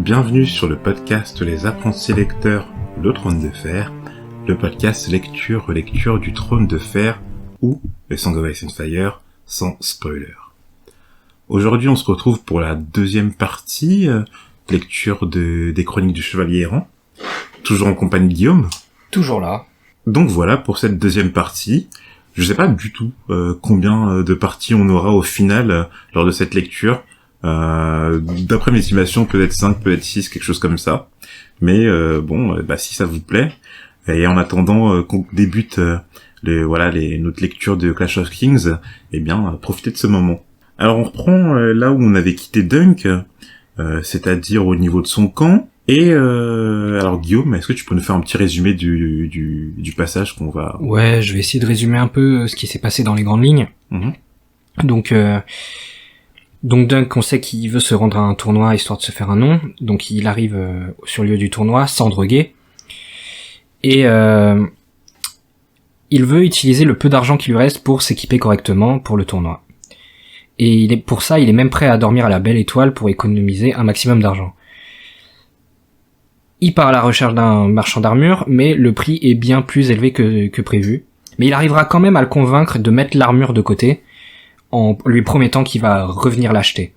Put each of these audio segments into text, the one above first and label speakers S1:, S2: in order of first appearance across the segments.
S1: Bienvenue sur le podcast Les Apprentis Lecteurs, le Trône de Fer, le podcast lecture du Trône de Fer ou les Song of Ice and Fire sans spoiler. Aujourd'hui, on se retrouve pour la deuxième partie, lecture des Chroniques du Chevalier Errant, toujours en compagnie de Guillaume.
S2: Toujours là.
S1: Donc voilà pour cette deuxième partie. Je sais pas du tout combien de parties on aura au final lors de cette lecture. D'après mes estimations, peut-être 5, peut-être 6, quelque chose comme ça. Mais si ça vous plaît. Et en attendant qu'on débute notre lecture de Clash of Kings, profitez de ce moment. Alors on reprend là où on avait quitté Dunk, c'est-à-dire au niveau de son camp. Et alors Guillaume, est-ce que tu peux nous faire un petit résumé du passage qu'on va...
S2: Ouais, je vais essayer de résumer un peu ce qui s'est passé dans les grandes lignes. Donc Dunk, on sait qu'il veut se rendre à un tournoi histoire de se faire un nom. Donc il arrive sur le lieu du tournoi sans droguer. Et il veut utiliser le peu d'argent qui lui reste pour s'équiper correctement pour le tournoi. Et pour ça, il est même prêt à dormir à la belle étoile pour économiser un maximum d'argent. Il part à la recherche d'un marchand d'armure, mais le prix est bien plus élevé que prévu. Mais il arrivera quand même à le convaincre de mettre l'armure de côté, en lui promettant qu'il va revenir l'acheter.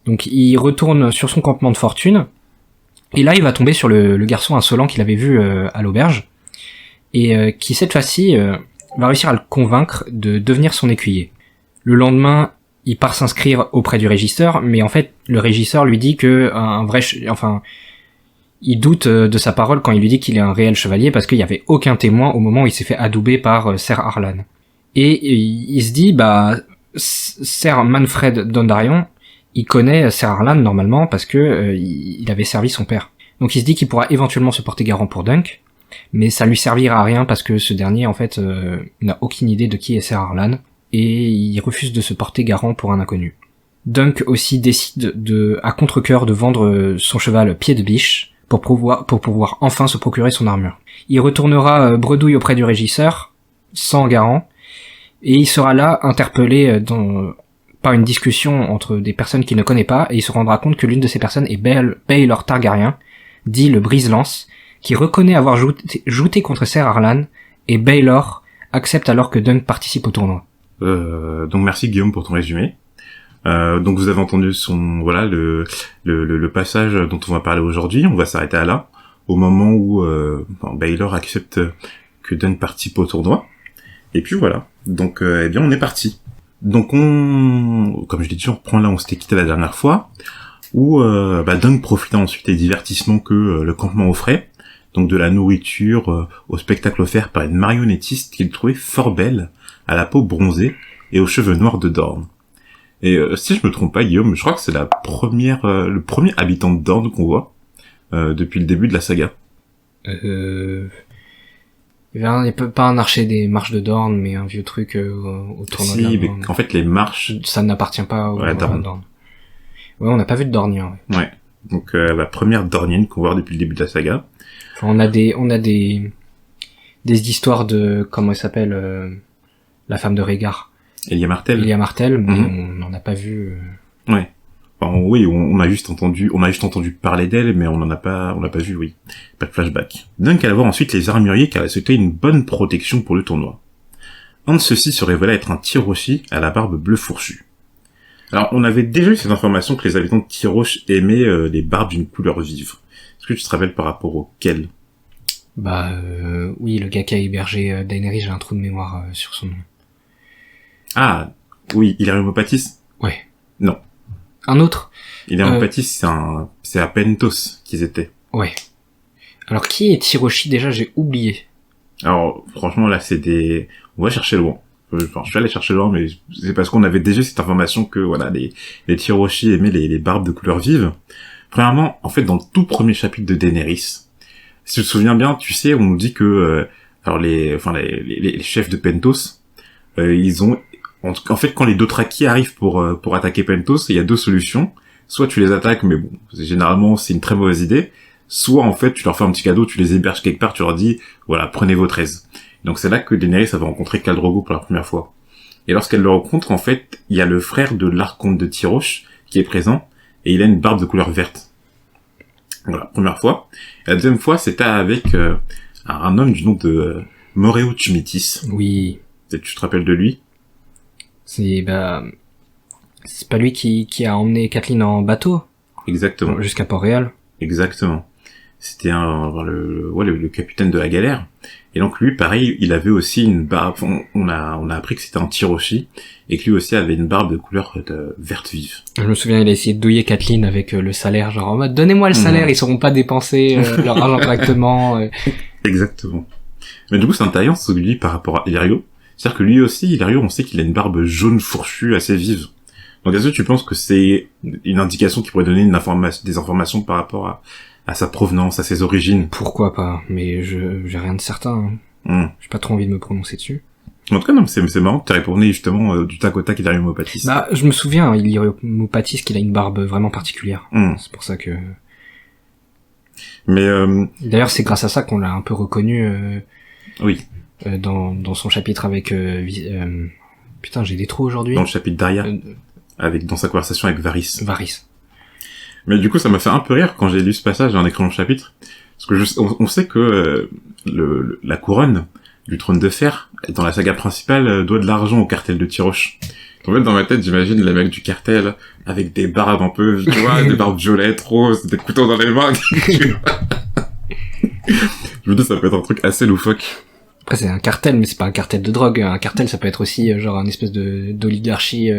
S2: Donc il retourne sur son campement de fortune, et là il va tomber sur le garçon insolent qu'il avait vu à l'auberge, et qui cette fois-ci va réussir à le convaincre de devenir son écuyer. Le lendemain, il part s'inscrire auprès du régisseur, mais en fait le régisseur lui dit que il doute de sa parole quand il lui dit qu'il est un réel chevalier parce qu'il y avait aucun témoin au moment où il s'est fait adouber par Ser Arlan. Et il se dit, Ser Manfred Dondarrion, il connaît Ser Arlan normalement parce que il avait servi son père. Donc il se dit qu'il pourra éventuellement se porter garant pour Dunk, mais ça lui servira à rien parce que ce dernier en fait n'a aucune idée de qui est Ser Arlan et il refuse de se porter garant pour un inconnu. Dunk aussi décide à contre-cœur de vendre son cheval Pied de Biche pour pouvoir enfin se procurer son armure. Il retournera bredouille auprès du régisseur, sans garant, et il sera là interpellé par une discussion entre des personnes qu'il ne connaît pas, et il se rendra compte que l'une de ces personnes est Baelor Targaryen, dit le Brise-Lance, qui reconnaît avoir jouté contre Ser Arlan, et Baelor accepte alors que Dunk participe au tournoi.
S1: Donc merci Guillaume pour ton résumé. Donc vous avez entendu le passage dont on va parler aujourd'hui. On va s'arrêter à là, au moment où Baelor accepte que Dunk participe au tournoi. Et puis voilà. Donc on est parti. Donc comme je l'ai dit, on reprend là où on s'était quitté la dernière fois, où Dunk profita ensuite des divertissements que le campement offrait, donc de la nourriture au spectacle offert par une marionnettiste qu'il trouvait fort belle, à la peau bronzée et aux cheveux noirs de Dorne. Et si je me trompe pas, Guillaume, je crois que c'est le premier habitant de Dorne qu'on voit depuis le début de la saga.
S2: Il y avait pas un archer des marches de Dorne, mais un vieux truc au tournoi de la
S1: mais en fait les marches...
S2: Ça n'appartient pas au
S1: Dorne.
S2: Ouais, on n'a pas vu de Dornien.
S1: Ouais. Donc la première Dornienne qu'on voit depuis le début de la saga.
S2: Enfin, on a des histoires de... Comment elle s'appelle la femme de Rhaegar.
S1: Elia Martell,
S2: mais on n'en a pas vu.
S1: Ouais. Enfin, oui, on a juste entendu parler d'elle, mais on l'a pas vu, oui. Pas de flashback. Dunk alla voir ensuite les armuriers car elle souhaitait une bonne protection pour le tournoi. Un de ceux-ci se révéla être un Tyroshi à la barbe bleue fourchue. Alors, on avait déjà eu cette information que les habitants de Tyrosh aimaient les barbes d'une couleur vive. Est-ce que tu te rappelles par rapport auquel?
S2: Oui, le gars qui a hébergé Daenerys, j'ai un trou de mémoire sur son nom.
S1: Ah, oui, Illyrio Mopatis?
S2: Ouais.
S1: Non.
S2: Un autre?
S1: Illyrio Mopatis, c'est à Pentos qu'ils étaient.
S2: Ouais. Alors, qui est Tyroshi déjà? J'ai oublié.
S1: Alors, franchement, là, on va chercher loin. Enfin, je vais aller chercher loin, mais c'est parce qu'on avait déjà cette information que, voilà, les Tyroshi aimaient les barbes de couleur vive. Premièrement, en fait, dans le tout premier chapitre de Daenerys, si tu te souviens bien, tu sais, on nous dit que, les chefs de Pentos, ils ont, en fait, quand les Dothraki arrivent pour attaquer Pentos, il y a deux solutions. Soit tu les attaques, mais bon, généralement, c'est une très mauvaise idée. Soit, en fait, tu leur fais un petit cadeau, tu les héberges quelque part, tu leur dis, voilà, prenez votre aise. Donc c'est là que Daenerys avait rencontré Khal Drogo pour la première fois. Et lorsqu'elle le rencontre, en fait, il y a le frère de l'archonte de Tyrosh qui est présent, et il a une barbe de couleur verte. Voilà, première fois. Et la deuxième fois, c'était avec un homme du nom de Moreo Tsumitis.
S2: Oui.
S1: Peut-être tu te rappelles de lui?
S2: C'est pas lui qui a emmené Kathleen en bateau
S1: Exactement.
S2: jusqu'à Port-Réal.
S1: Exactement. C'était le capitaine de la galère. Et donc lui, pareil, il avait aussi une barbe. On a appris que c'était un Tiroshi et que lui aussi avait une barbe de couleur verte vive.
S2: Je me souviens, il a essayé de douiller Kathleen avec le salaire, genre en mode donnez-moi le salaire, ils sauront pas dépenser leur argent correctement.
S1: Exactement. Mais du coup, c'est intéressant celui par rapport à Hilario. C'est-à-dire que lui aussi, Hilario, on sait qu'il a une barbe jaune fourchue assez vive. Donc est-ce que tu penses que c'est une indication qui pourrait donner des informations par rapport à sa provenance, à ses origines?
S2: Pourquoi pas, mais j'ai rien de certain. J'ai pas trop envie de me prononcer dessus.
S1: En tout cas, non, c'est marrant que t'aies répondu justement du tac au tac Hilario Mopatis.
S2: Bah, je me souviens, Hilario Mopatis, qu'il a une barbe vraiment particulière. C'est pour ça que...
S1: Mais
S2: d'ailleurs, c'est grâce à ça qu'on l'a un peu reconnu.
S1: Oui.
S2: Dans son chapitre avec putain, j'ai des trous aujourd'hui.
S1: Dans le chapitre d'Aria, dans sa conversation avec Varys. Mais du coup, ça m'a fait un peu rire quand j'ai lu ce passage en écrivant le chapitre, parce que on sait que la couronne du trône de fer, dans la saga principale, doit de l'argent au cartel de Tiroche. En fait, dans ma tête, j'imagine les mecs du cartel avec des barbes un peu, tu vois, des barbes violettes, roses, des couteaux dans les mains. Je me dis, ça peut être un truc assez loufoque.
S2: Après, c'est un cartel, mais c'est pas un cartel de drogue. Un cartel, ça peut être aussi genre une espèce d'oligarchie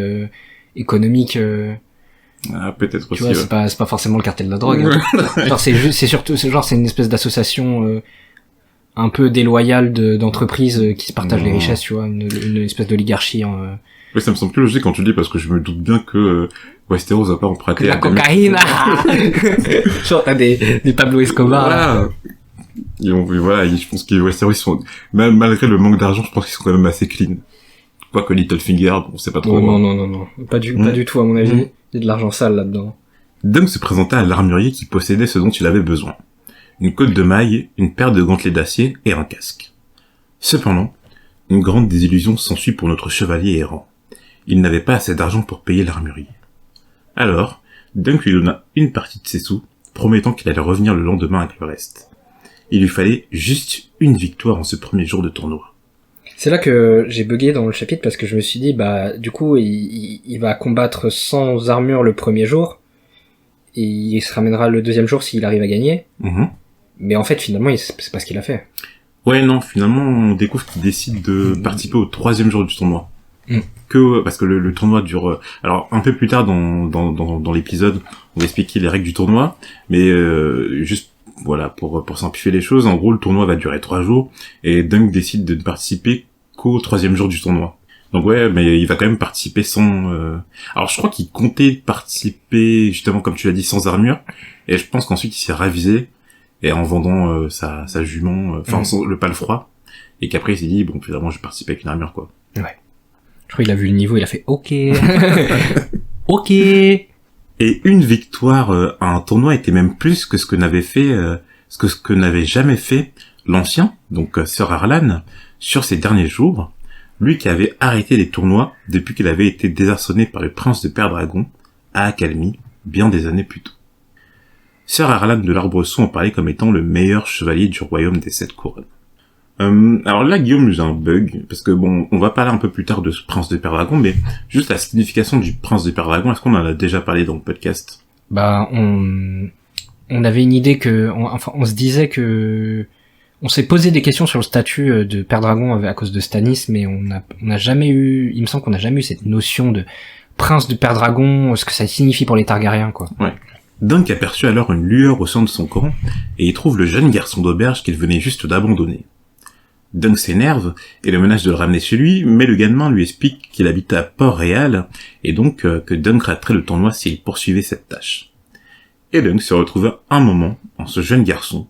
S2: économique.
S1: Ah, peut-être aussi.
S2: Tu vois, c'est pas forcément le cartel de la drogue. Hein. Genre, c'est une espèce d'association un peu déloyale d'entreprises qui se partagent les richesses, tu vois, une espèce d'oligarchie.
S1: Oui, ça me semble plus logique quand tu le dis, parce que je me doute bien que Westeros va pas emprunter
S2: la cocaïne. Genre, t'as des Pablo Escobar.
S1: Voilà. Je pense que Westeros, ils sont, malgré le manque d'argent, je pense qu'ils sont quand même assez clean. Quoique Littlefinger, on sait pas trop.
S2: Non. Pas du tout, à mon avis. Il y a de l'argent sale là-dedans.
S1: Dunk se présenta à l'armurier qui possédait ce dont il avait besoin. Une cotte de mailles, une paire de gantelets d'acier et un casque. Cependant, une grande désillusion s'ensuit pour notre chevalier errant. Il n'avait pas assez d'argent pour payer l'armurier. Alors, Dunk lui donna une partie de ses sous, promettant qu'il allait revenir le lendemain avec le reste. Il lui fallait juste une victoire en ce premier jour de tournoi.
S2: C'est là que j'ai bugué dans le chapitre parce que je me suis dit, bah, du coup, il va combattre sans armure le premier jour, et il se ramènera le deuxième jour s'il arrive à gagner. Mais en fait, finalement, c'est pas ce qu'il a fait.
S1: Ouais, non, finalement, on découvre qu'il décide de participer au troisième jour du tournoi. Parce que le tournoi dure, alors un peu plus tard dans l'épisode, on va expliquer les règles du tournoi, mais juste voilà pour simplifier les choses, en gros le tournoi va durer 3 jours et Dunk décide de ne participer qu'au troisième jour du tournoi. Donc ouais, mais il va quand même participer sans. Alors je crois qu'il comptait participer justement comme tu l'as dit sans armure, et je pense qu'ensuite il s'est ravisé et en vendant sa jument, le palefroid, et qu'après il s'est dit bon finalement je vais participer avec une armure quoi.
S2: Ouais. Je crois qu'il a vu le niveau, il a fait OK. OK.
S1: Et une victoire à un tournoi était même plus que ce que n'avait fait, ce que n'avait jamais fait l'ancien, donc Sir Arlan, sur ces derniers jours, lui qui avait arrêté les tournois depuis qu'il avait été désarçonné par le prince de Père-Dragon à Accalmie, bien des années plus tôt. Sir Arlan de l'Arbresson en parlait comme étant le meilleur chevalier du royaume des 7 couronnes. Alors là, Guillaume, j'ai un bug, parce que bon, on va parler un peu plus tard de ce prince de Père-Dragon, mais juste la signification du prince de Père-Dragon, est-ce qu'on en a déjà parlé dans le podcast?
S2: Bah, on avait une idée on se disait que, on s'est posé des questions sur le statut de Père-Dragon à cause de Stannis, mais on n'a jamais eu, il me semble qu'on n'a jamais eu cette notion de prince de Père-Dragon, ce que ça signifie pour les Targaryens, quoi.
S1: Ouais. Dunk aperçut alors une lueur au sein de son camp, et y trouve le jeune garçon d'auberge qu'il venait juste d'abandonner. Dunk s'énerve et le menace de le ramener chez lui, mais le gamin lui explique qu'il habitait à Port-Réal, et donc que Dunk raterait le tournoi s'il poursuivait cette tâche. Et Dunk se retrouva un moment en ce jeune garçon,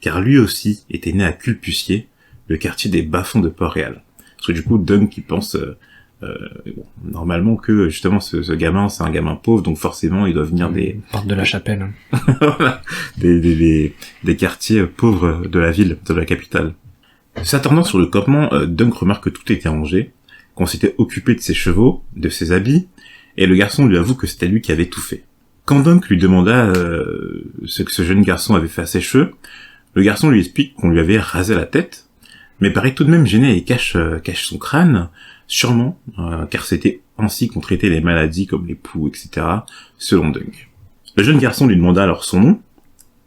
S1: car lui aussi était né à Culpucier, le quartier des bas-fonds de Port-Réal. Parce que du coup, Dunk il pense normalement que justement ce gamin c'est un gamin pauvre, donc forcément il doit venir des...
S2: Porte de la Chapelle.
S1: des quartiers pauvres de la ville, de la capitale. S'attardant sur le campement, Dunk remarque que tout était rangé, qu'on s'était occupé de ses chevaux, de ses habits, et le garçon lui avoue que c'était lui qui avait tout fait. Quand Dunk lui demanda ce que ce jeune garçon avait fait à ses cheveux, le garçon lui explique qu'on lui avait rasé la tête, mais paraît tout de même gêné et cache son crâne, sûrement car c'était ainsi qu'on traitait les maladies comme les poux, etc., selon Dunk. Le jeune garçon lui demanda alors son nom,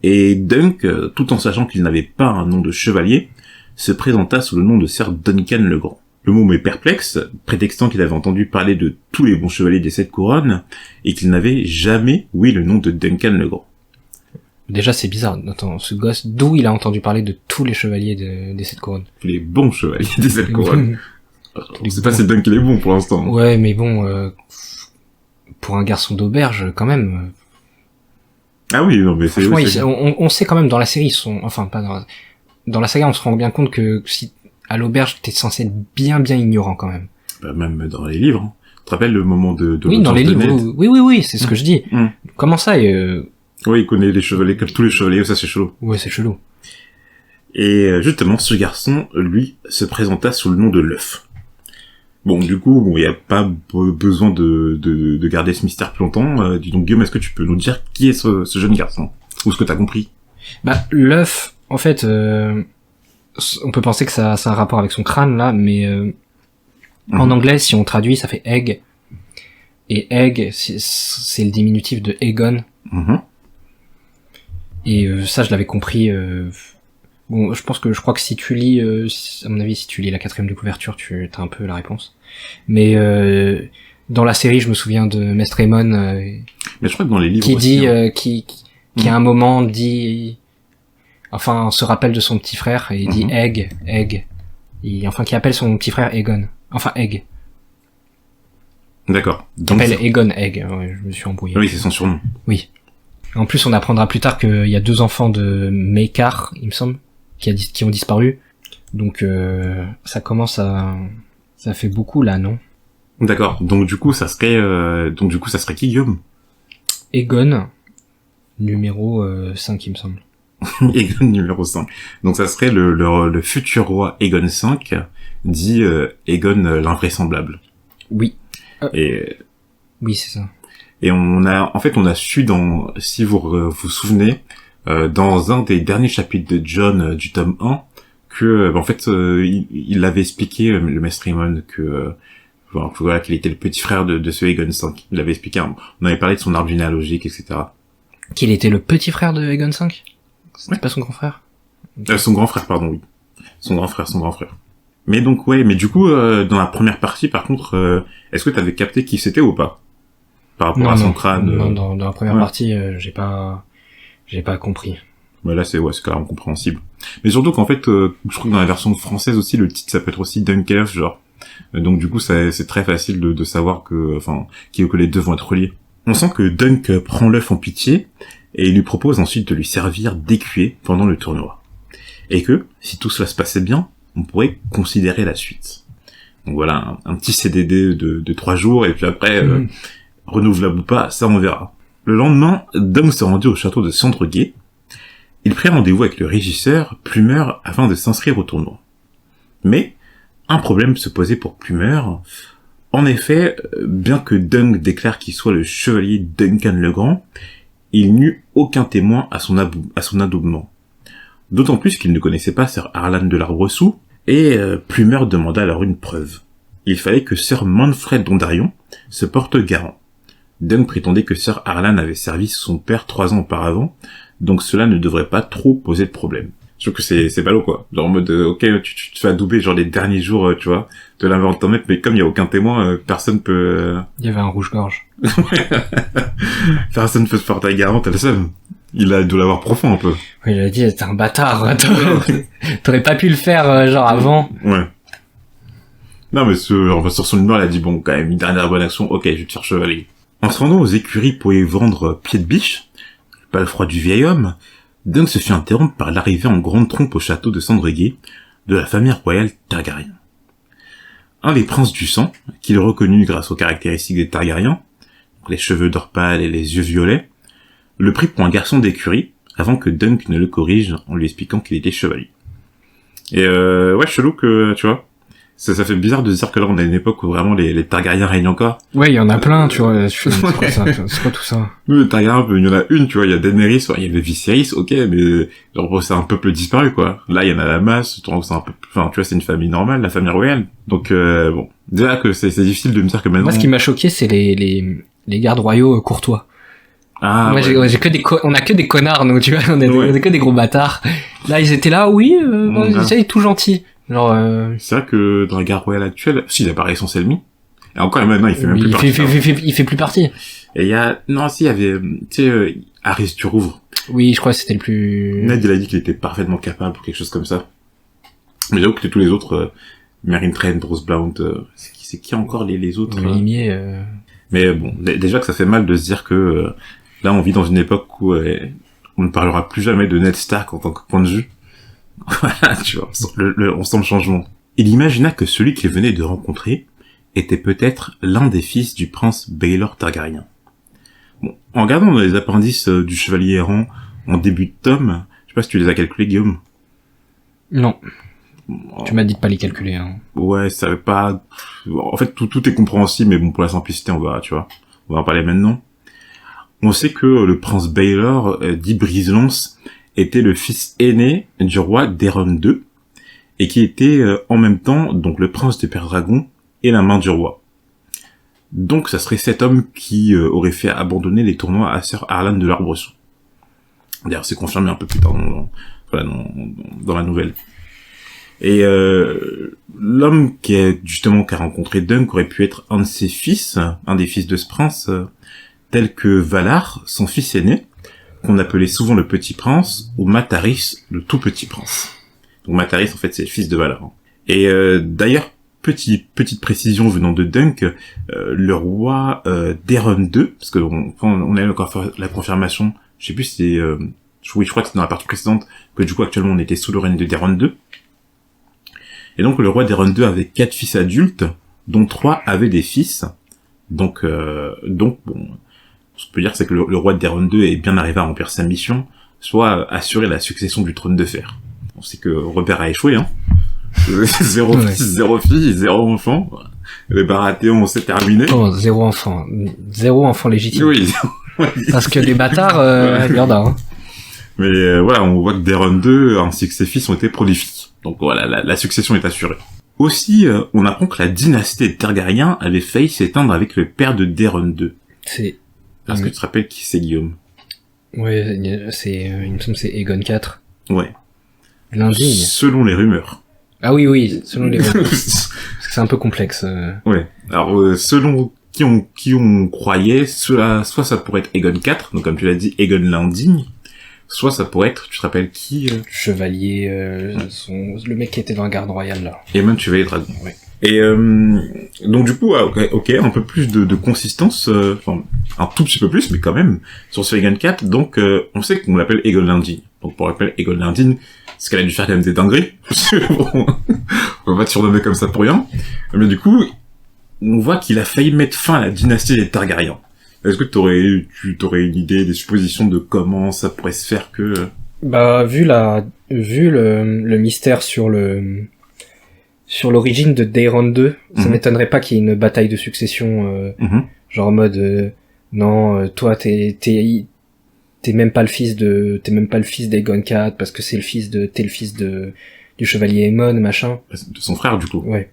S1: et Dunk, tout en sachant qu'il n'avait pas un nom de chevalier, se présenta sous le nom de Sir Duncan le Grand. Le môme est perplexe, prétextant qu'il avait entendu parler de tous les bons chevaliers des 7 couronnes, et qu'il n'avait jamais ouï le nom de Duncan le Grand.
S2: Déjà, c'est bizarre. Attends, ce gosse, d'où il a entendu parler de tous les chevaliers des 7 couronnes?
S1: Tous les bons chevaliers des 7 couronnes. On sait pas si Dunk il est bon pour l'instant.
S2: Ouais, mais bon, pour un garçon d'auberge, quand même.
S1: Ah oui, non, mais c'est...
S2: On sait quand même dans la série, enfin, pas dans la saga, on se rend bien compte que si à l'auberge, t'es censé être bien ignorant quand même.
S1: Bah, même dans les livres. Hein. Tu te rappelles le moment de
S2: oui, dans les livres. Oui, c'est ce que je dis. Comment ça
S1: Oui, il connaît les chevaliers comme tous les chevaliers, ça c'est chelou.
S2: Ouais, c'est chelou.
S1: Et justement, ce garçon, lui, se présenta sous le nom de l'œuf. Bon, du coup, il n'y a pas besoin de garder ce mystère plus longtemps. Dis donc, Guillaume, est-ce que tu peux nous dire qui est ce jeune garçon? Ou ce que t'as compris?
S2: Bah, l'œuf, en fait, on peut penser que ça a un rapport avec son crâne, là, mais en anglais, si on traduit, ça fait egg. Et egg, c'est le diminutif de Aegon. Et ça, je l'avais compris... Bon, je crois que si tu lis, à mon avis, si tu lis la 4e de couverture, tu as un peu la réponse. Mais dans la série, je me souviens de Mestre Aemon,
S1: mais je crois que dans les livres
S2: qui
S1: aussi,
S2: dit, qui à un moment dit, enfin, se rappelle de son petit frère et il dit Egg, enfin, qui appelle son petit frère Aegon, enfin Egg.
S1: D'accord.
S2: Qui appelle Aegon Egg. Ouais, je me suis embrouillé.
S1: Oui, c'est son surnom.
S2: Oui. En plus, on apprendra plus tard qu'il y a 2 enfants de Maekar, il me semble, qui ont disparu. Donc ça commence à... Ça fait beaucoup là, non?
S1: D'accord. Donc du coup, ça serait qui, Guillaume?
S2: Aegon, numéro 5, il me semble.
S1: Aegon numéro 5. Donc ça serait le futur roi Aegon V, dit Aegon l'invraisemblable.
S2: Oui.
S1: Et...
S2: Oui, c'est ça.
S1: Et on a su si vous vous souvenez, dans un des derniers chapitres de Jon du tome 1, que en fait il avait expliqué le Maître Aemon que voilà qu'il était le petit frère de ce Aegon V. Il avait expliqué, on avait parlé de son arbre généalogique, etc.
S2: Qu'il était le petit frère de Aegon V? C'était pas son grand frère?
S1: Son grand frère, pardon, oui. Son grand frère. Mais donc ouais, mais du coup dans la première partie, par contre, est-ce que t'avais capté qui c'était ou pas? Par rapport à son crâne.
S2: Non, dans la première partie, j'ai pas compris.
S1: Bah là, c'est carrément compréhensible. Mais surtout qu'en fait, je crois que dans la version française aussi, le titre, ça peut être aussi Dunkelf, genre. Donc du coup, c'est très facile de savoir que les deux vont être reliés. On sent que Dunk prend l'œuf en pitié, et il lui propose ensuite de lui servir d'écuyer pendant le tournoi. Et que, si tout cela se passait bien, on pourrait considérer la suite. Donc voilà, un petit CDD de 3 jours, et puis après... renouvelable ou pas, ça on verra. Le lendemain, Dunk se rendit au château de Sandreguet. Il prit rendez-vous avec le régisseur, Plumeur, afin de s'inscrire au tournoi. Mais, un problème se posait pour Plumeur. En effet, bien que Dunk déclare qu'il soit le chevalier Duncan le Grand, il n'eut aucun témoin à son adoubement. D'autant plus qu'il ne connaissait pas Sir Harlan de l'Arbre-Sous, et Plumeur demanda alors une preuve. Il fallait que Sir Manfred Dondarrion se porte garant. Dunk prétendait que Sir Harlan avait servi son père 3 ans auparavant, donc cela ne devrait pas trop poser de problème. Je trouve que c'est ballot, quoi. Genre en mode, ok, tu te fais adouber genre les derniers jours, tu vois, de l'inventaire, mais comme il y a aucun témoin, personne peut...
S2: Il y avait un rouge-gorge.
S1: Personne peut se porter garant, t'as le seum. Il a dû l'avoir profond, un peu.
S2: Oui, j'avais dit, t'es un bâtard. T'aurais pas pu le faire, genre avant.
S1: Ouais. Non, mais sur son humeur, il a dit, bon, quand même, une dernière bonne action, ok, je vais te faire chevalier. En se rendant aux écuries pour y vendre pied de biche, pas le froid du vieil homme, Dunk se fit interrompre par l'arrivée en grande trompe au château de Sandreguet de la famille royale Targaryen. Un des princes du sang, qu'il reconnut grâce aux caractéristiques des Targaryens, les cheveux d'or pâle et les yeux violets, le prit pour un garçon d'écurie, avant que Dunk ne le corrige en lui expliquant qu'il était chevalier. Et ouais, chelou que, tu vois, ça fait bizarre de se dire que là, on a une époque où vraiment les Targaryens règnent encore.
S2: Ouais, il y en a plein, tu vois. C'est quoi ça? C'est quoi tout ça?
S1: Nous, les Targaryens, il y en a une, tu vois, il y a Daenerys, il y avait Viserys, ok, mais genre, c'est un peuple disparu, quoi. Là, il y en a la masse, tu vois, c'est un peu, enfin, tu vois, c'est une famille normale, la famille royale. Donc, bon. Déjà que c'est difficile de me dire que maintenant...
S2: Moi, ce qui m'a choqué, c'est les gardes royaux courtois.
S1: Ah,
S2: moi,
S1: ouais.
S2: j'ai que on a que des connards, nous, tu vois, on
S1: Ouais.
S2: a que des gros bâtards. Là, ils étaient là, oui, ils étaient tout gentils. Genre,
S1: C'est vrai que dans la garde royale actuelle, si, il apparaît son Selmy. Et encore, maintenant, il fait même plus
S2: il
S1: partie.
S2: il fait plus partie.
S1: Et il y a, non, si, il y avait, tu sais, Harris du Rouvre.
S2: Oui, je crois que c'était le plus...
S1: Ned, il a dit qu'il était parfaitement capable ou quelque chose comme ça. Mais j'avoue que tous les autres, Meryn Trant, Bruce Blount, c'est qui encore les autres?
S2: Le limier,
S1: Mais bon, déjà que ça fait mal de se dire que, là, on vit dans une époque où, on ne parlera plus jamais de Ned Stark en tant que point de vue. Voilà, tu vois, on sent le changement. Il imagina que celui qu'il venait de rencontrer était peut-être l'un des fils du prince Baelor Targaryen. Bon, en regardant dans les appendices du Chevalier Errant en début de tome, je sais pas si tu les as calculés, Guillaume.
S2: non.
S1: Oh,
S2: Tu m'as dit de pas les calculer, hein.
S1: ouais, ça veut pas... En fait, tout est compréhensible, mais bon, pour la simplicité, on va, tu vois, on va en parler maintenant. On sait que le prince Baelor, dit Brise-Lance, était le fils aîné du roi d'Aeron II, et qui était en même temps donc le prince de Père-Dragon et la main du roi. Donc ça serait cet homme qui aurait fait abandonner les tournois à Sir Arlan de l'Arbresson. D'ailleurs c'est confirmé un peu plus tard dans la nouvelle. Et l'homme qui a rencontré Dunk aurait pu être un de ses fils, un des fils de ce prince, tel que Valar, son fils aîné, qu'on appelait souvent le petit prince, ou Mataris, le tout petit prince. Donc Mataris, en fait, c'est le fils de Valar. Et d'ailleurs, petite précision venant de Dunk, le roi d'Aeron II, parce que on a encore la confirmation, je sais plus si c'est... oui, je crois que c'est dans la partie précédente, que du coup, actuellement, on était sous le règne de d'Aeron II. Et donc, le roi d'Aeron II avait 4 fils adultes, dont 3 avaient des fils. Donc bon... Ce qu'on peut dire, c'est que le roi d'Aeron II est bien arrivé à remplir sa mission, soit assurer la succession du trône de fer. On sait que Robert a échoué, hein. Zéro fils, zéro fille, zéro enfant. Les Baratheons, c'est terminé.
S2: Oh, zéro enfant légitime.
S1: Oui.
S2: Parce que les bâtards, il y en a, hein.
S1: Mais voilà, on voit que d'Aeron II ainsi que ses fils ont été prolifiques. Donc voilà, la succession est assurée. Aussi, on apprend que la dynastie des Targaryens avait failli s'éteindre avec le père de d'Aeron II.
S2: C'est...
S1: Est-ce que tu te rappelles qui c'est, Guillaume?
S2: Ouais, il me semble que c'est Aegon IV.
S1: Ouais.
S2: L'indigne.
S1: Selon les rumeurs.
S2: Ah oui, selon les rumeurs. Parce que c'est un peu complexe.
S1: Ouais. Alors, selon qui on croyait, soit ça pourrait être Aegon IV, donc comme tu l'as dit, Aegon l'indigne, soit ça pourrait être, tu te rappelles qui
S2: Chevalier, le mec qui était dans la garde royale, là.
S1: Aemon Chevalier Dragon.
S2: Ouais.
S1: Et donc du coup, ok, un peu plus de consistance, enfin un tout petit peu plus, mais quand même, sur ce Aegon IV, donc on sait qu'on l'appelle Aegon l'indigne. Donc pour rappel, Aegon l'indigne, c'est qu'elle a dû faire quand même des dingueries. Bon, on va pas te surnommer comme ça pour rien. Mais du coup, on voit qu'il a failli mettre fin à la dynastie des Targaryens. Est-ce que tu t'aurais une idée, des suppositions de comment ça pourrait se faire que...
S2: Bah, vu le mystère sur l'origine de d'Aeron II, ça m'étonnerait pas qu'il y ait une bataille de succession, genre en mode, non, toi t'es même pas le fils d'Aegon IV parce que t'es le fils du chevalier Aemon, machin.
S1: De son frère, du coup.
S2: Ouais.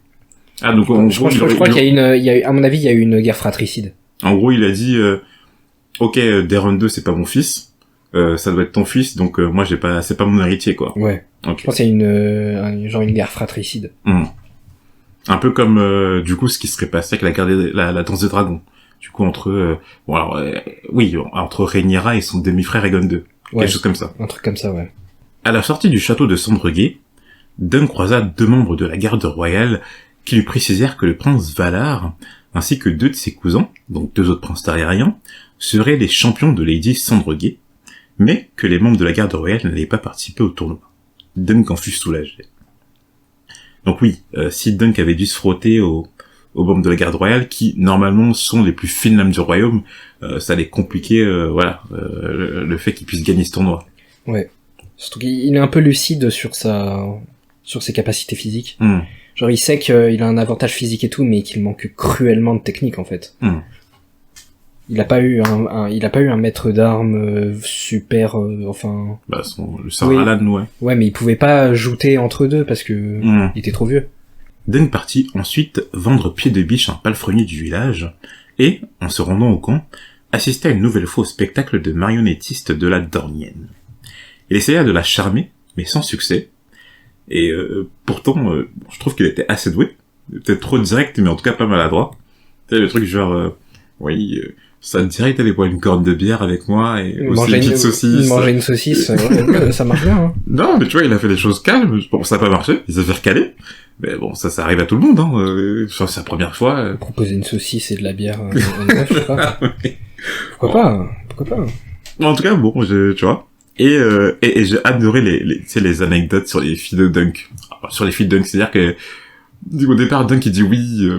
S1: Ah, donc
S2: Je crois qu'il y a eu, à mon avis, il y a eu une guerre fratricide.
S1: En gros, il a dit, ok, d'Aeron II, c'est pas mon fils, ça doit être ton fils, donc moi c'est pas mon héritier, quoi.
S2: Ouais.
S1: Okay.
S2: Je pense qu'il y a une guerre fratricide.
S1: Un peu comme du coup ce qui serait passé avec la danse des dragons. Du coup entre entre Rhaenyra et son demi-frère Aegon II.
S2: Ouais,
S1: quelque chose comme ça.
S2: Un truc comme ça, ouais.
S1: À la sortie du château de Sandreguet, Dunk croisa 2 membres de la garde royale qui lui précisèrent que le prince Valar ainsi que 2 de ses cousins, donc 2 autres princes targaryens, seraient les champions de Lady Sandreguet, mais que les membres de la garde royale n'allaient pas participer au tournoi. Dunk en fut soulagé. Donc oui, si Dunk avait dû se frotter aux membres de la garde royale, qui normalement sont les plus fines lames du royaume, ça allait compliquer le fait qu'il puisse gagner ce tournoi.
S2: Ouais. Surtout qu'il est un peu lucide sur ses capacités physiques. Genre, il sait qu'il a un avantage physique et tout, mais qu'il manque cruellement de technique, en fait. Il a pas eu un maître d'armes super, enfin...
S1: Bah, le Sir Alan, ouais.
S2: Ouais, mais il pouvait pas jouter entre deux parce que il était trop vieux.
S1: Dunk partit ensuite vendre pied de biche à un palefrenier du village, et, en se rendant au camp, assista une nouvelle fois au spectacle de marionnettistes de la Dornienne. Il essaya de la charmer, mais sans succès, et pourtant, je trouve qu'il était assez doué, peut-être trop direct, mais en tout cas pas maladroit. Tu sais, le truc genre, oui, ça te dirait d'aller boire une corne de bière avec moi, et aussi une petite saucisse.
S2: Manger une saucisse, ouais, ça marche bien, hein.
S1: Non, mais tu vois, il a fait des choses calmes, bon, ça a pas marché, il s'est fait recaler. Mais bon, ça arrive à tout le monde, hein. C'est sa première fois.
S2: Proposer une saucisse et de la bière, je sais pas. Pourquoi pas.
S1: En tout cas, bon, tu vois. Et j'ai adoré tu sais, les anecdotes sur les filles de Dunk. Alors, sur les filles de Dunk, c'est-à-dire que, au départ, Dunk, il dit oui,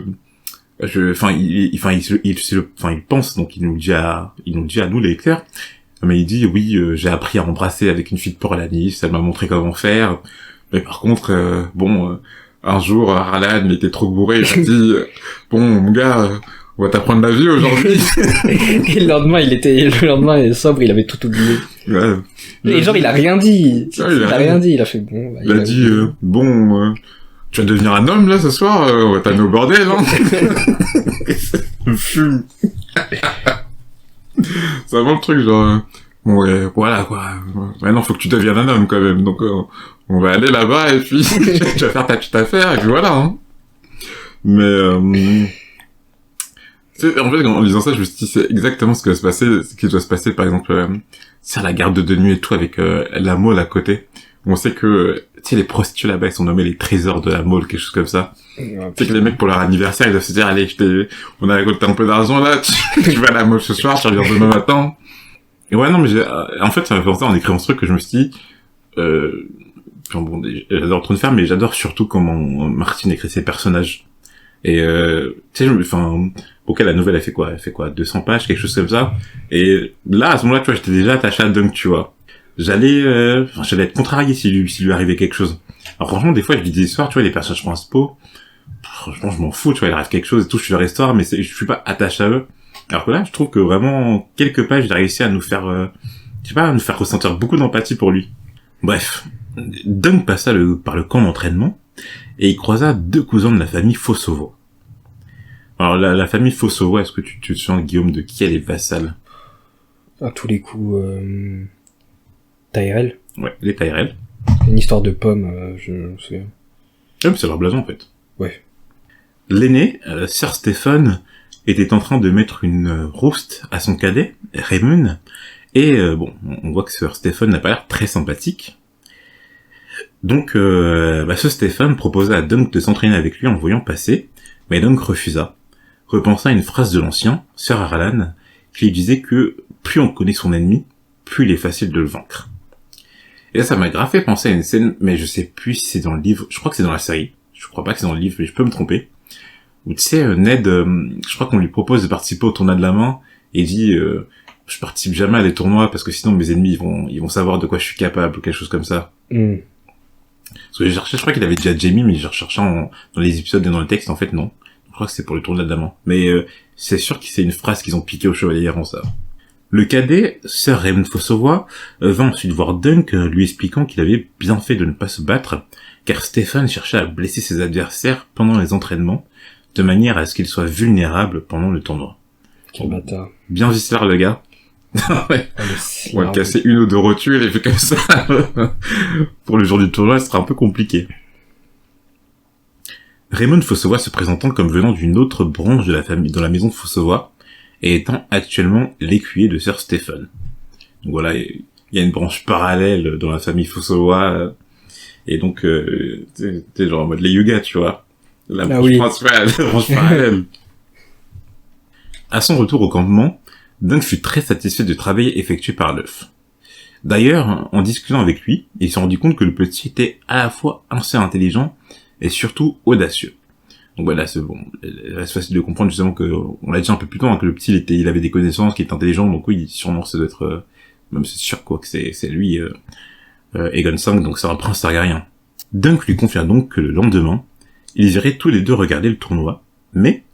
S1: il pense, donc il nous le dit à nous, les lecteurs. Mais il dit, oui, j'ai appris à embrasser avec une fille de Port-la-Nice, elle m'a montré comment faire. Mais par contre, un jour, Harlan, il était trop bourré, il a dit, bon, mon gars, on va t'apprendre la vie aujourd'hui.
S2: Et le lendemain, il est sobre, il avait tout oublié.
S1: Ouais.
S2: Et genre, il a rien dit.
S1: Ouais,
S2: il a rien dit, il a fait bon. Bah,
S1: il a dit, tu vas devenir un homme, là, ce soir, on va t'amener au bordel, hein. Fume. C'est vraiment le truc, genre, bon, ouais, voilà, quoi. Maintenant, faut que tu deviennes un homme, quand même, donc, on va aller là-bas, et puis, tu vas faire ta petite affaire, et puis voilà, hein. Mais, en fait, en lisant ça, je me suis dit, c'est exactement ce qui doit se passer, par exemple, sur la garde de nuit et tout, avec la Mole à côté. On sait que, tu sais, les prostituées là-bas, ils sont nommés les trésors de la Mole, quelque chose comme ça. C'est que les mecs, pour leur anniversaire, ils doivent se dire, allez, on a récolté un peu d'argent, là, tu vas à la Mole ce soir, tu reviens demain matin. Et ouais, non, mais en fait, ça m'a fait penser en écrivant ce truc que je me suis dit, bon, j'adore Trône de Fer, mais j'adore surtout comment Martin écrit ses personnages. Et, tu sais, ok, la nouvelle, elle fait quoi, 200 pages, quelque chose comme ça. Et là, à ce moment-là, tu vois, j'étais déjà attaché à Dunk, tu vois. J'allais être contrarié s'il lui arrivait quelque chose. Alors franchement, des fois, je lis des histoires, tu vois, les personnages principaux, franchement, je m'en fous, tu vois, il arrive quelque chose et tout, je suis leur histoire, mais je suis pas attaché à eux. Alors que là, je trouve que vraiment, en quelques pages, il a réussi à nous faire, nous faire ressentir beaucoup d'empathie pour lui. Bref. Dunk passa par le camp d'entraînement, et il croisa 2 cousins de la famille Fossauvois. Alors, la famille Fossauvois, est-ce que tu te souviens, Guillaume, de qui elle est vassale?
S2: À tous les coups, Tyrell.
S1: Ouais, les Tyrell.
S2: Une histoire de pommes, je me souviens.
S1: Ah, mais c'est leur blason, en fait.
S2: Ouais.
S1: L'aîné, Sir Stephen, était en train de mettre une rouste à son cadet, Raymond, et on voit que Sir Stephen n'a pas l'air très sympathique. Donc, ce Stephen proposa à Dunk de s'entraîner avec lui en le voyant passer, mais Dunk refusa, repensant à une phrase de l'ancien, Sir Harlan, qui lui disait que plus on connaît son ennemi, plus il est facile de le vaincre. Et là, ça m'a grave fait penser à une scène, mais je sais plus si c'est dans le livre, je crois que c'est dans la série, je crois pas que c'est dans le livre, mais je peux me tromper, où tu sais, Ned, je crois qu'on lui propose de participer au tournoi de la main, et il dit, je participe jamais à des tournois, parce que sinon mes ennemis, ils vont savoir de quoi je suis capable, ou quelque chose comme ça. Parce que j'ai cherché, je crois qu'il avait déjà Jamie, mais j'ai recherché dans les épisodes et dans le texte, en fait, non. Je crois que c'est pour le tournoi de la main. Mais c'est sûr que c'est une phrase qu'ils ont piquée au chevalier errant, ça. Le cadet, Sir Raymond Fossauvois, va ensuite voir Dunk, lui expliquant qu'il avait bien fait de ne pas se battre, car Stephen cherchait à blesser ses adversaires pendant les entraînements, de manière à ce qu'il soit vulnérable pendant le tournoi.
S2: Quel bâtard.
S1: Bien viscéral, le gars. Ouais. On va le casser 1 ou 2 rotules et fait comme ça. Pour le jour du tournoi, ce sera un peu compliqué. Raymond Fossauvois se présentant comme venant d'une autre branche de la famille, dans la maison de Fossauvois, et étant actuellement l'écuyer de Sir Stephen. Donc voilà, il y a une branche parallèle dans la famille Fossauvois, et donc, t'es genre en mode les Yuga, tu vois. La branche principale, la branche parallèle. À son retour au campement, Dunk fut très satisfait du travail effectué par l'œuf. D'ailleurs, en discutant avec lui, il s'est rendu compte que le petit était à la fois assez intelligent et surtout audacieux. Donc voilà, c'est bon, c'est facile de comprendre justement que, on l'a dit un peu plus tôt, hein, que le petit il avait des connaissances, qu'il était intelligent, donc oui, sûrement ça doit être, même c'est sûr quoi que c'est lui, Aegon V, donc c'est un prince targaryen. Dunk lui confia donc que le lendemain, Ils iraient tous les deux regarder le tournoi, mais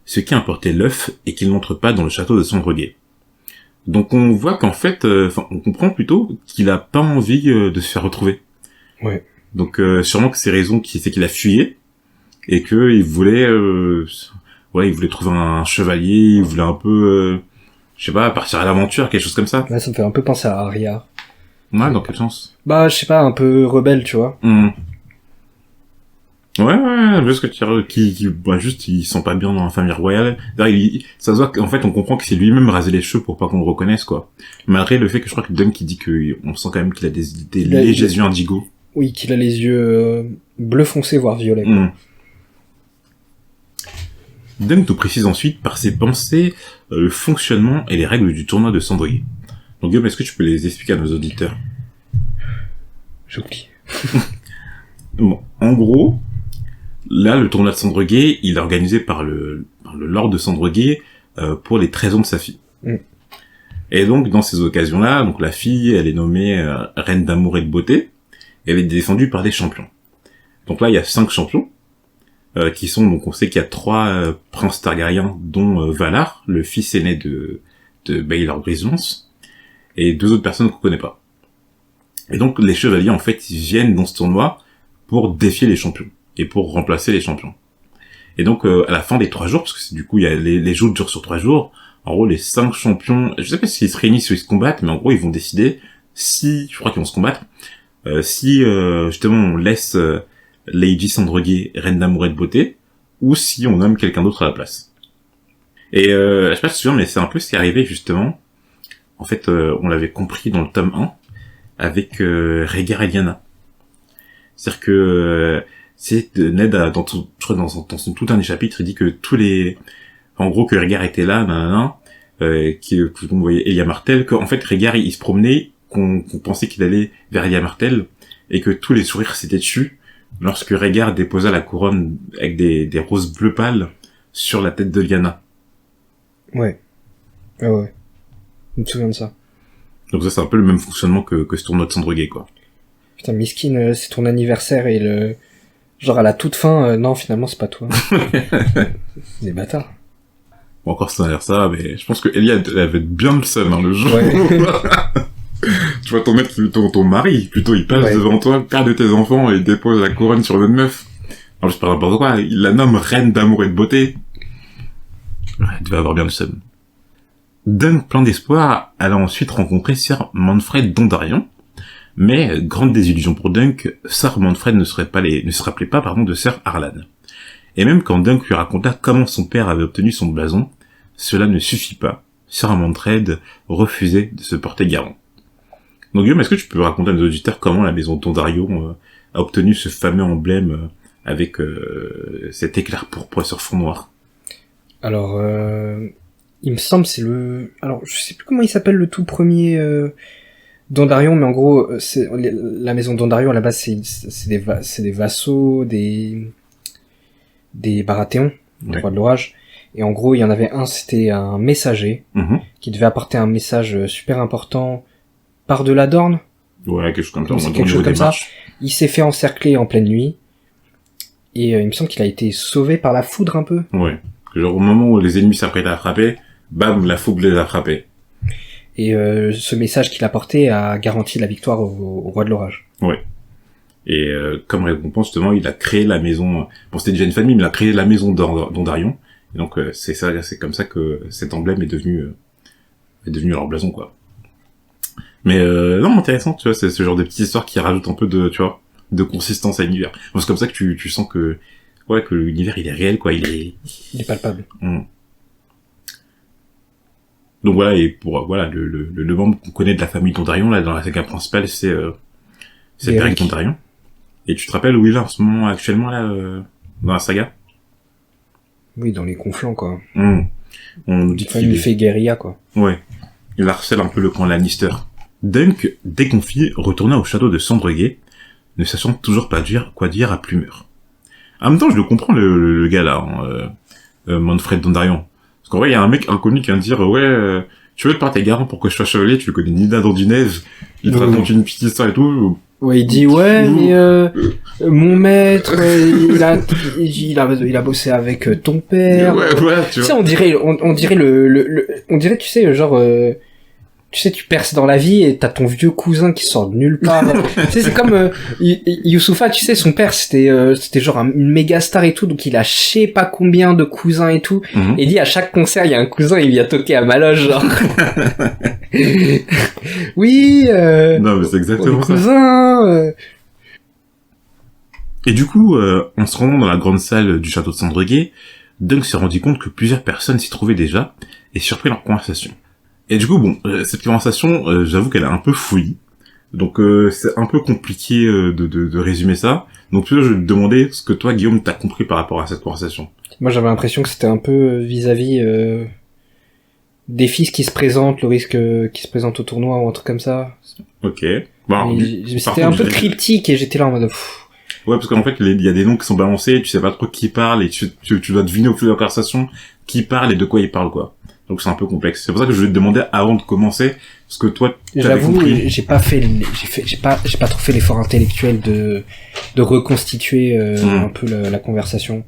S1: ce qui importait l'œuf est qu'il n'entre pas dans le château de Sandreguet. Donc on voit qu'en fait, on comprend plutôt qu'il a pas envie de se faire retrouver.
S2: Ouais.
S1: Donc sûrement que ses raisons, c'est qu'il a fuyé et que il voulait, il voulait trouver un chevalier, il voulait un peu, je sais pas, partir à l'aventure, quelque chose comme ça.
S2: Ouais, ça me fait un peu penser à Arya.
S1: Ouais, dans quel sens?
S2: Bah, je sais pas, un peu rebelle, tu vois.
S1: Ouais, juste que juste, il sent pas bien dans la famille royale. D'ailleurs, ça se voit qu'en fait, on comprend que c'est lui-même rasé les cheveux pour pas qu'on le reconnaisse, quoi. Malgré le fait que je crois que Dunk, il dit on sent quand même qu'il a des légers yeux indigo.
S2: Oui, qu'il a les yeux bleu foncé, voire violet.
S1: Dunk nous précise ensuite par ses pensées le fonctionnement et les règles du tournoi de Sandrier. Donc Guillaume, est-ce que tu peux les expliquer à nos auditeurs?
S2: J'oublie.
S1: Bon, en gros, là, le tournoi de Sandreguet, il est organisé par le lord de Sandreguet pour les 13 ans de sa fille. Et donc, dans ces occasions-là, donc la fille, elle est nommée reine d'amour et de beauté, et elle est défendue par des champions. Donc là, il y a 5 champions, qui sont, donc on sait qu'il y a 3 princes Targaryens, dont Valar, le fils aîné de Baelor Grisons, et 2 autres personnes qu'on connaît pas. Et donc, les chevaliers, en fait, ils viennent dans ce tournoi pour défier les champions et pour remplacer les champions. Et donc à la fin des 3 jours, parce que du coup il y a les jours durent sur 3 jours, en gros les 5 champions, je sais pas s'ils se réunissent ou ils se combattent, mais en gros ils vont décider si, je crois qu'ils vont se combattre, si justement on laisse Lady Sandreguet reine d'amour et de beauté, ou si on nomme quelqu'un d'autre à la place. Et je sais pas si tu te souviens, mais c'est un peu ce qui est arrivé justement, en fait on l'avait compris dans le tome 1, avec Rhaegar et Lyanna. C'est-à-dire que Ned dans son tout dernier chapitre, il dit que en gros que Rhaegar était là, qu'on voyait Elia Martell, qu'en fait Rhaegar il se promenait, qu'on pensait qu'il allait vers Elia Martell, et que tous les sourires s'étaient dessus lorsque Rhaegar déposa la couronne avec des roses bleues pâles sur la tête de Lyanna.
S2: Ouais. Ah ouais. Je me souviens de ça.
S1: Donc ça c'est un peu le même fonctionnement que ce tournoi de Sandreguet, quoi.
S2: Putain, Miskin, c'est ton anniversaire et genre à la toute fin, non, finalement, c'est pas toi. C'est des bâtards.
S1: Bon, encore ça a l'air ça, mais je pense que Elia, elle avait bien le seum, le jour.
S2: Ouais.
S1: Tu vois ton mari, plutôt, il passe devant toi, le père de tes enfants, et il dépose la couronne sur une autre meuf. Alors, je sais pas n'importe quoi, il la nomme reine d'amour et de beauté. Ouais, tu vas avoir bien le seum. Dunk, plein d'espoir, alla ensuite rencontrer Sir Manfred Dondarrion. Mais, grande désillusion pour Dunk, Sir Manfred ne se rappelait pas, de Sir Harlan. Et même quand Dunk lui raconta comment son père avait obtenu son blason, cela ne suffit pas. Sir Manfred refusait de se porter garant. Donc Guillaume, est-ce que tu peux raconter à nos auditeurs comment la maison Dondarrion a obtenu ce fameux emblème avec cet éclair pourpre sur fond noir?
S2: Alors, il me semble alors je sais plus comment il s'appelle le tout premier Dondarrion, mais en gros la maison Dondarrion à la base c'est des vassaux des Baratheons, des rois de l'orage, et en gros il y en avait un, c'était un messager qui devait apporter un message super important par-delà Dorne.
S1: Ouais, quelque chose comme ça.
S2: Quelque chose comme ça. Il s'est fait encercler en pleine nuit et il me semble qu'il a été sauvé par la foudre un peu.
S1: Ouais. Genre au moment où les ennemis s'apprêtaient à frapper, bam, la foudre les a frappés.
S2: Et ce message qu'il a porté a garanti la victoire au roi de l'orage.
S1: Ouais. Et comme récompense, justement, il a créé la maison... Bon, c'était déjà une famille, mais il a créé la maison Dondarrion. Et donc, c'est comme ça que cet emblème est devenu leur blason, quoi. Mais non, intéressant, tu vois, c'est ce genre de petites histoires qui rajoutent un peu de consistance à l'univers. Bon, c'est comme ça que tu sens que l'univers, il est réel, quoi, il
S2: est palpable.
S1: Donc voilà, et pour le membre qu'on connaît de la famille Dondarrion, là, dans la saga principale, c'est Beric Dondarrion. Et tu te rappelles où il est en ce moment, actuellement, là, dans la saga?
S2: Oui, dans les conflans, quoi.
S1: On nous dit
S2: qu'il fait guérilla, quoi.
S1: Ouais. Il harcèle un peu le clan Lannister. Dunk, déconfié, retourna au château de Sandreguet, ne sachant toujours pas quoi dire à Plumeur. En même temps, je le comprends, le gars, là, Manfred Dondarrion. Parce qu'en vrai, il y a un mec inconnu qui vient de dire, tu veux te porter garant pour que je sois chevalier, tu le connais ni d'Adam du Neige, il te raconte une petite histoire et tout.
S2: Ouais, il dit ouais, mais mon maître, il a bossé avec ton père.
S1: Ouais, voilà, tu
S2: Tu sais,
S1: vois.
S2: on dirait on dirait, tu sais, genre, tu sais, tu perces dans la vie et t'as ton vieux cousin qui sort de nulle part. Tu sais, c'est comme Youssoupha, tu sais, son père, c'était genre une méga star et tout, donc il a je sais pas combien de cousins et tout.
S1: Mhm.
S2: Et il dit à chaque concert, il y a un cousin, il vient toquer à ma loge, genre. Oui,
S1: Non, mais c'est
S2: mon
S1: exactement ça.
S2: cousin.
S1: Et du coup, en se rendant dans la grande salle du château de Sandreguet, Dunk s'est rendu compte que plusieurs personnes s'y trouvaient déjà et surprit leur conversation. Et du coup, bon, cette conversation, j'avoue qu'elle est un peu fouillie. Donc c'est un peu compliqué de résumer ça. Donc plutôt je vais te demander ce que toi, Guillaume, t'as compris par rapport à cette conversation.
S2: Moi, j'avais l'impression que c'était un peu vis-à-vis des fils qui se présentent, le risque qui se présente au tournoi ou un truc comme ça.
S1: Ok. Bon, alors,
S2: Et
S1: par
S2: c'était un
S1: contre,
S2: peu
S1: je dirais-
S2: cryptique et j'étais là en mode... pff.
S1: Ouais, parce qu'en fait, il y a des noms qui sont balancés, tu sais pas trop qui parle, et tu dois deviner au fil de la conversation qui parle et de quoi il parle, quoi. Donc c'est un peu complexe. C'est pour ça que je vais te demander avant de commencer, ce que toi, t'avais
S2: J'avoue,
S1: compris.
S2: j'ai pas trop fait l'effort intellectuel de reconstituer un peu la conversation.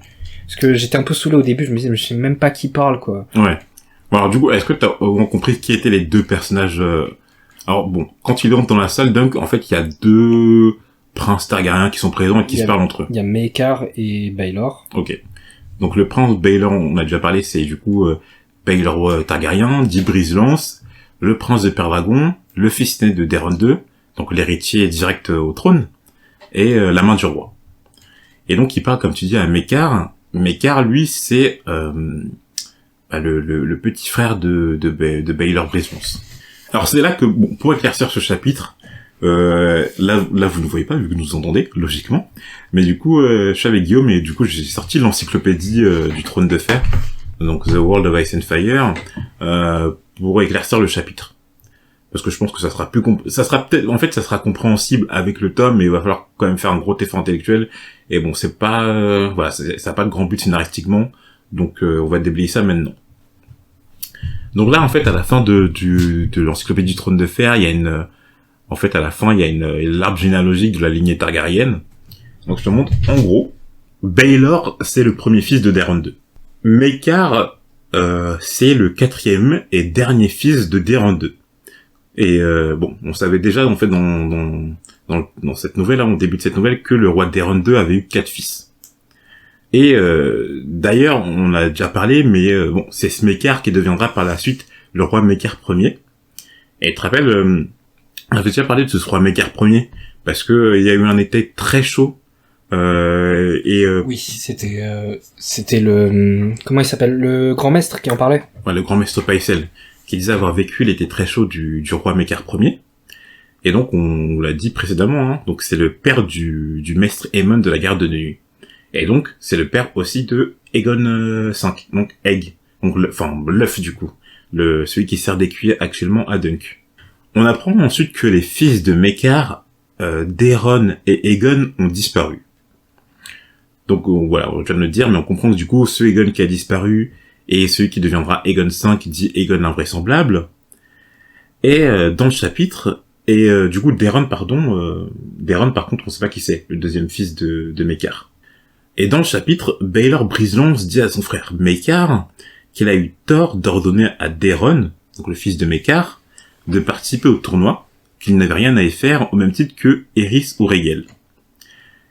S2: Parce que j'étais un peu saoulé au début, je me disais, mais je sais même pas qui parle, quoi.
S1: Ouais. Bon, alors du coup, est-ce que t'as au moins compris qui étaient les deux personnages Alors bon, quand il entre dans la salle, Dunk, en fait, il y a deux princes Targaryens qui sont présents et qui
S2: Il y
S1: se
S2: a-
S1: parlent entre eux.
S2: Il y a Maekar et Baelor.
S1: Ok. Donc le prince Baelor, on a déjà parlé, c'est du coup Baelor Targaryen, dit Brise-Lance, le prince de Pervagon, le fils né de Daemon II, donc l'héritier direct au trône, et la main du roi. Et donc il parle, comme tu dis, à Maekar. Maekar, lui, c'est le petit frère de Baelor Brise-Lance. Alors c'est là que, bon, pour éclaircir ce chapitre, là vous ne voyez pas vu que nous entendez, logiquement, mais du coup je suis avec Guillaume et du coup j'ai sorti l'encyclopédie du Trône de Fer, donc The World of Ice and Fire, pour éclaircir le chapitre, parce que je pense que ça sera ça sera compréhensible avec le tome, mais il va falloir quand même faire un gros effort intellectuel, et bon c'est pas voilà, ça n'a pas de grand but scénaristiquement, donc on va déblayer ça maintenant. Donc là en fait à la fin de l'encyclopédie du Trône de Fer, il y a en fait, à la fin, il y a l'arbre généalogique de la lignée targaryenne. Donc, je te montre. En gros, Baelor, c'est le premier fils de Daemon II. Maekar, c'est le quatrième et dernier fils de Daemon II. Et bon, on savait déjà, en fait, dans cette nouvelle, là, au début de cette nouvelle, que le roi Daemon II avait eu 4 fils. Et d'ailleurs, on a déjà parlé, mais bon, c'est ce Maekar qui deviendra par la suite le roi Maekar Ier. Et tu te rappelles... on avait déjà parlé de ce roi Maekar Ier parce que il y a eu un été très chaud
S2: Oui, c'était le... Comment il s'appelle? Le grand maître qui en parlait?
S1: ouais, le grand maître Pycelle qui disait avoir vécu l'été très chaud du roi Maekar Ier. Et donc on l'a dit précédemment, hein, donc c'est le père du maître Aemon de la Garde de Nuit. Et donc c'est le père aussi de Aegon V, donc Egg, donc l'œuf du coup, celui qui sert d'écuyer actuellement à Dunk. On apprend ensuite que les fils de Maekar, Daeron et Aegon ont disparu. Donc voilà, on vient de le dire, mais on comprend que du coup, ce Aegon qui a disparu et celui qui deviendra Aegon V, dit Aegon l'invraisemblable. Et dans le chapitre, du coup Daeron par contre, on sait pas qui c'est, le deuxième fils de Maekar. Et dans le chapitre, Baelor Brise-Lance dit à son frère Maekar qu'il a eu tort d'ordonner à Daeron, donc le fils de Maekar, de participer au tournoi, qu'il n'avait rien à y faire au même titre que Aerys ou Rhaegal.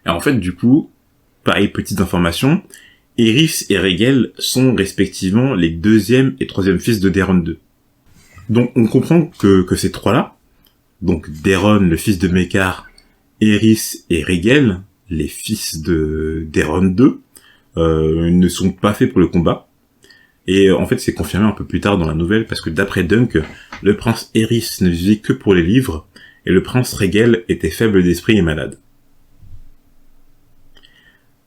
S1: Et en fait, du coup, pareil, petite information, Aerys et Rhaegal sont respectivement les deuxième et troisième fils de Daemon II. Donc on comprend que ces trois-là, donc Daeron, le fils de Maekar, Aerys et Rhaegal, les fils de Daemon II, ne sont pas faits pour le combat. Et en fait, c'est confirmé un peu plus tard dans la nouvelle, parce que d'après Dunk, le prince Aerys ne vivait que pour les livres, et le prince Rhaegal était faible d'esprit et malade.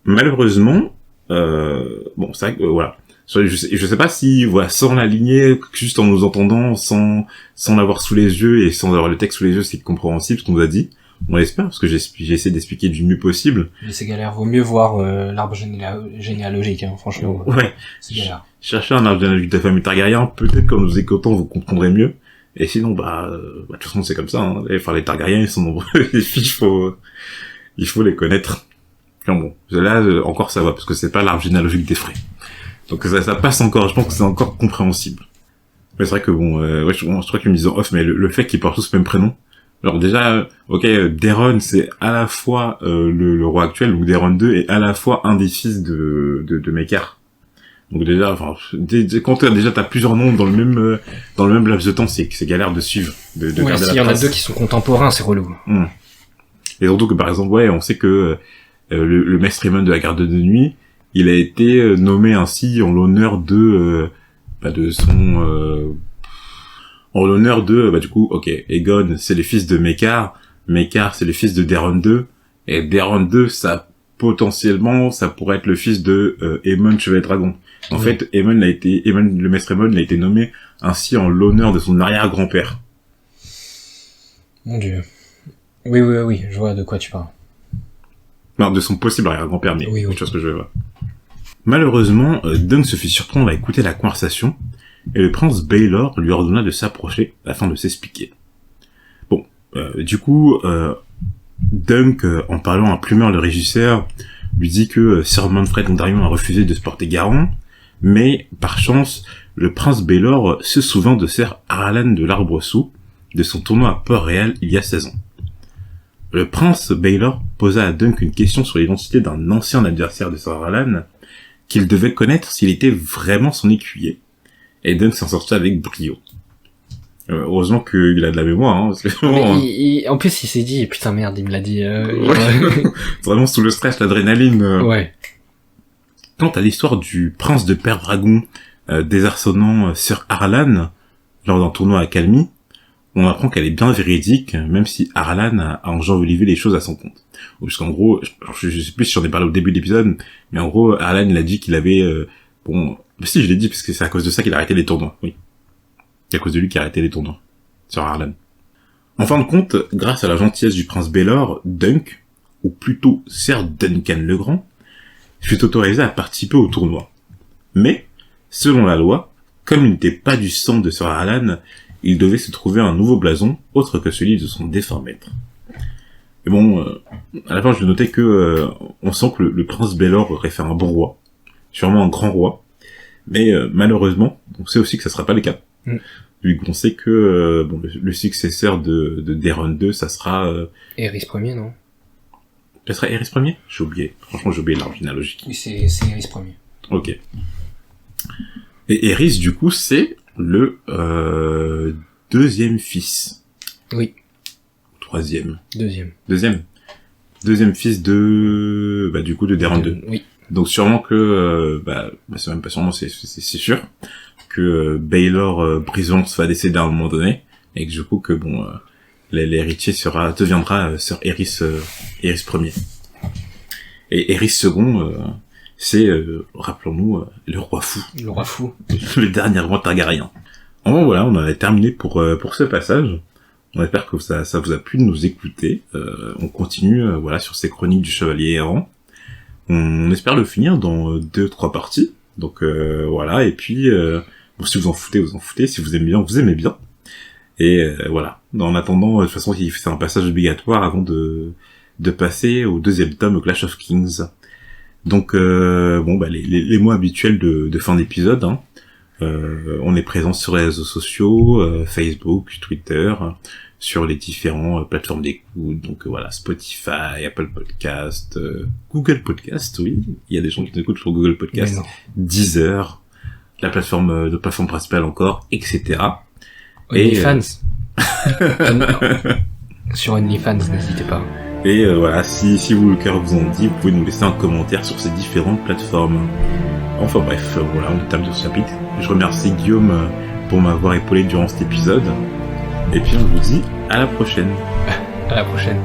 S1: Malheureusement, bon, c'est vrai que, voilà. Je sais pas si, voilà, sans l'aligner, juste en nous entendant, sans l'avoir sous les yeux et sans avoir le texte sous les yeux, c'est compréhensible ce qu'on nous a dit. On l'espère, parce que j'ai essayé d'expliquer du mieux possible.
S2: Mais c'est galère, vaut mieux voir l'arbre généalogique, hein, franchement.
S1: Ouais.
S2: C'est galère.
S1: Cherchez un arbre généalogique de la famille Targaryen, peut-être qu'en nous écoutant, vous comprendrez mieux. Et sinon, de toute façon, c'est comme ça, hein. Enfin, les Targaryens, ils sont nombreux. Il faut les connaître. Enfin bon, là, encore ça va, parce que c'est pas l'arbre généalogique des Frey. Donc ça passe encore, je pense que c'est encore compréhensible. Mais c'est vrai que bon, je crois qu'ils me disent en off, mais le fait qu'ils portent tous le même prénom, genre déjà, Daeron, c'est à la fois le roi actuel, ou Daeron 2, et à la fois un des fils de Maekar. Donc déjà, enfin, quand déjà t'as plusieurs noms dans le même laps de temps, c'est galère de suivre, de garder la trace.
S2: S'il y en a deux qui sont contemporains, c'est relou.
S1: Et surtout que par exemple, on sait que le maître Aemon de la garde de nuit, il a été nommé ainsi en l'honneur de du coup, Aegon, c'est les fils de Maekar, c'est les fils de Daeron 2, et Daeron 2, potentiellement, ça pourrait être le fils de Aemon Chevalier Dragon. En fait, le maître Aemon a été nommé ainsi en l'honneur de son arrière-grand-père.
S2: Mon Dieu. Oui, je vois de quoi tu parles.
S1: Non, de son possible arrière-grand-père, mais
S2: oui.
S1: Tu vois ce que je veux voir. Malheureusement, Dunk se fit surprendre à écouter la conversation, et le prince Baelor lui ordonna de s'approcher afin de s'expliquer. Bon, du coup, Dunk, en parlant à Plumeur le régisseur, lui dit que Sir Manfred Dondarrion a refusé de se porter garant, mais, par chance, le prince Baelor se souvint de Ser Arlan de l'Arbre-Sous, de son tournoi à Port-Réal il y a 16 ans. Le prince Baelor posa à Dunk une question sur l'identité d'un ancien adversaire de Ser Arlan, qu'il devait connaître s'il était vraiment son écuyer. Et Dunk s'en sortit avec brio. Heureusement qu'il a de la mémoire, hein, parce que
S2: en plus, il s'est dit, putain merde, il me l'a dit.
S1: Vraiment sous le stress, l'adrénaline.
S2: Ouais.
S1: Quant à l'histoire du prince de Père-Dragon désarçonnant Ser Arlan lors d'un tournoi à Calmy, on apprend qu'elle est bien véridique, même si Arlan a enjolivé les choses à son compte. Puisqu'en gros, je sais plus si j'en ai parlé au début de l'épisode, mais en gros, Arlan, il a dit qu'il avait... si, je l'ai dit, parce que c'est à cause de ça qu'il a arrêté les tournois, oui. C'est à cause de lui qu'il a arrêté les tournois, sur Arlan. En fin de compte, grâce à la gentillesse du prince Baelor, Dunk, ou plutôt Ser Duncan le Grand, fut autorisé à participer au tournoi. Mais, selon la loi, comme il n'était pas du sang de Ser Arlan, il devait se trouver un nouveau blason, autre que celui de son défunt maître. Et bon, à la fin, je notais que on sent que le prince Baelor aurait fait un bon roi, sûrement un grand roi, mais malheureusement, on sait aussi que ça sera pas le cas. Vu qu'on sait que le successeur de Daeron 2, ça sera...
S2: Aerys Ier, non?
S1: Ça serait Aerys Ier? J'ai oublié. Franchement, j'ai oublié l'arbre généalogique.
S2: Oui, c'est Aerys Ier.
S1: Ok. Et Aerys, du coup, c'est le deuxième fils.
S2: Oui.
S1: Troisième.
S2: Deuxième
S1: fils de... du coup, de Daeron 2.
S2: Oui.
S1: Donc sûrement que... c'est même pas sûrement, c'est sûr que Baelor Brisance va décéder à un moment donné, et que du coup que l'héritier deviendra Sir Aerys Ier. Et Aerys II, c'est, rappelons-nous, le roi fou.
S2: Le roi fou.
S1: Le dernier roi Targaryen. Enfin, voilà, on en a terminé pour ce passage. On espère que ça vous a plu de nous écouter. On continue, sur ces chroniques du Chevalier Errant. On espère le finir dans 2-3 parties. Donc voilà, et puis si vous en foutez, si vous aimez bien, vous aimez bien. Et voilà. En attendant, de toute façon, c'est un passage obligatoire avant de passer au deuxième tome, Clash of Kings. Donc les mots habituels de fin d'épisode, hein. On est présent sur les réseaux sociaux, Facebook, Twitter, sur les différentes plateformes d'écoute, donc Spotify, Apple Podcast, Google Podcast, oui, il y a des gens qui nous écoutent sur Google Podcast, Deezer, notre plateforme principale encore, etc.
S2: OnlyFans. Sur OnlyFans, n'hésitez pas.
S1: Et si vous, le cœur vous en dit, vous pouvez nous laisser un commentaire sur ces différentes plateformes. Enfin bref, on termine ce chapitre. Je remercie Guillaume pour m'avoir épaulé durant cet épisode. Et puis on vous dit à la prochaine.
S2: À la prochaine.